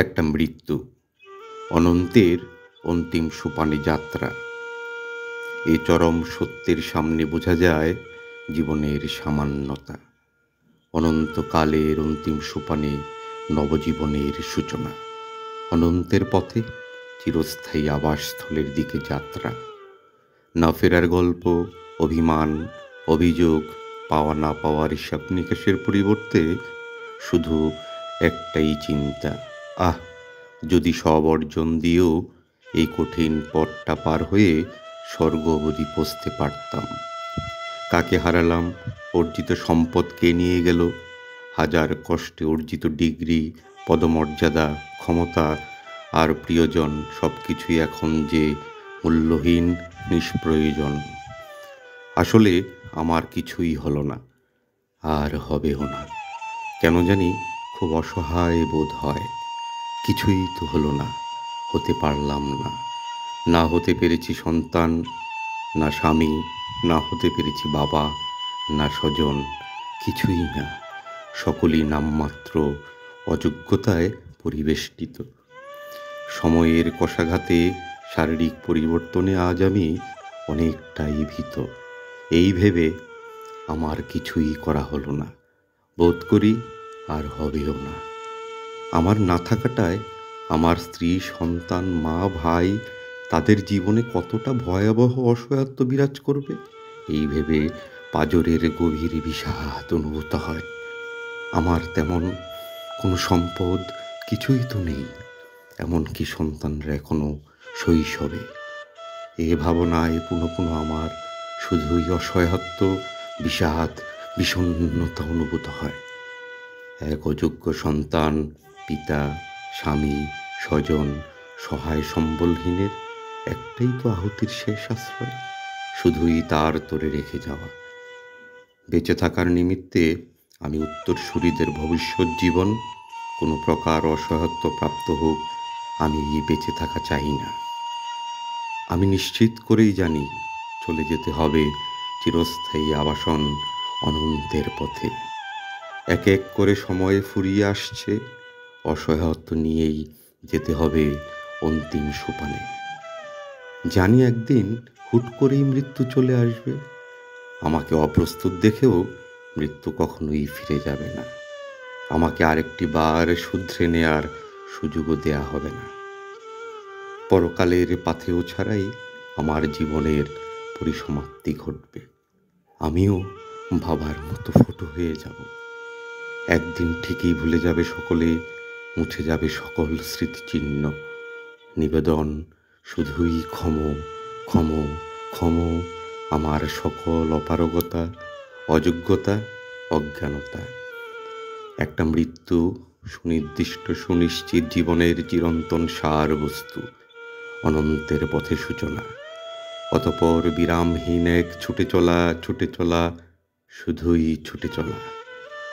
একটা মৃত্যু, অনন্তের অন্তিম সোপানে যাত্রা। এই চরম সত্যের সামনে বোঝা যায় জীবনের সামান্যতা। অনন্তকালের অন্তিম সোপানে নবজীবনের সূচনা। অনন্তের পথে চিরস্থায়ী আবাসস্থলের দিকে যাত্রা। না ফেরার গল্প, অভিমান, অভিযোগ, পাওয়া না পাওয়ার হিসাব নিকাশের পরিবর্তে শুধু একটাই চিন্তা, যদি সব অর্জন দিয়েও এই কঠিন পথটা পার হয়ে স্বর্গ অবধি পৌঁছতে পারতাম। কাকে হারালাম, অর্জিত সম্পদ কে নিয়ে গেল, হাজার কষ্টে অর্জিত ডিগ্রি, পদমর্যাদা, ক্ষমতা আর প্রিয়জন সব কিছুই এখন যে মূল্যহীন, নিষ্প্রয়োজন। আসলে আমার কিছুই হলো না, আর হবেও না। কেন জানি খুব অসহায় বোধ হয়। কিছুই তো হলো না, হতে পারলাম না। না হতে পেরেছি সন্তান, না স্বামী, না হতে পেরেছি বাবা, না স্বজন, কিছুই না। সকলই নামমাত্র অযোগ্যতায় পরিবেষ্টিত। সময়ের কষাঘাতে, শারীরিক পরিবর্তনে আজ আমি অনেকটাই ভীত। এই ভেবে আমার কিছুই করা হলো না, বোধ করি আর হবেও না। আমার না থাকাটায় আমার স্ত্রী, সন্তান, মা, ভাই তাদের জীবনে কতটা ভয়াবহ অসহায়ত্ব বিরাজ করবে, এই ভেবে পাঁজরের গভীর বিষাদ অনুভূত হয়। আমার তেমন কোনো সম্পদ কিছুই তো নেই, এমনকি সন্তানরা এখনো শৈশবে। এ ভাবনায় পুনঃ পুনঃ আমার শুধুই অসহায়ত্ব, বিষাদ, বিষণ্ণতা অনুভূত হয়। এক অযোগ্য সন্তান, পিতা, স্বামী, স্বজন, সহায় সম্বলহীনের একটাই তো আহুতির শেষ আশ্রয়, শুধুই তার তোরে রেখে যাওয়া। বেঁচে থাকার নিমিত্তে আমি উত্তরসূরিদের ভবিষ্যৎ জীবন কোনো প্রকার অসহায়ত্ব প্রাপ্ত হোক, আমি বেঁচে থাকা চাই না। আমি নিশ্চিত করেই জানি চলে যেতে হবে চিরস্থায়ী আবাসন অনন্তের পথে। এক এক করে সময় ফুরিয়ে আসছে, অসহায়ত্ব নিয়েই যেতে হবে অন্তিম সোপানে। জানি একদিন হুট করেই মৃত্যু চলে আসবে। আমাকে অপ্রস্তুত দেখেও মৃত্যু কখনোই ফিরে যাবে না। আমাকে আরেকটি বার শুধরে নেয়ার সুযোগও দেয়া হবে না। পরকালের পাথেয় ছাড়াই আমার জীবনের পরিসমাপ্তি ঘটবে। আমিও ভাবার মতো ফুটো হয়ে যাব। একদিন ঠিকই ভুলে যাবে সকলে, মুছে যাবে সকল স্মৃতিচিহ্ন। নিবেদন শুধুই ক্ষম, ক্ষম, ক্ষম আমার সকল অপারগতা, অযোগ্যতা, অজ্ঞানতা। একটা মৃত্যু সুনির্দিষ্ট, সুনিশ্চিত জীবনের চিরন্তন সার বস্তু, অনন্তের পথে সূচনা। অতঃপর বিরামহীন এক ছুটে চলা, ছুটে চলা, শুধুই ছুটে চলা,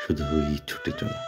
শুধুই ছুটে চলা।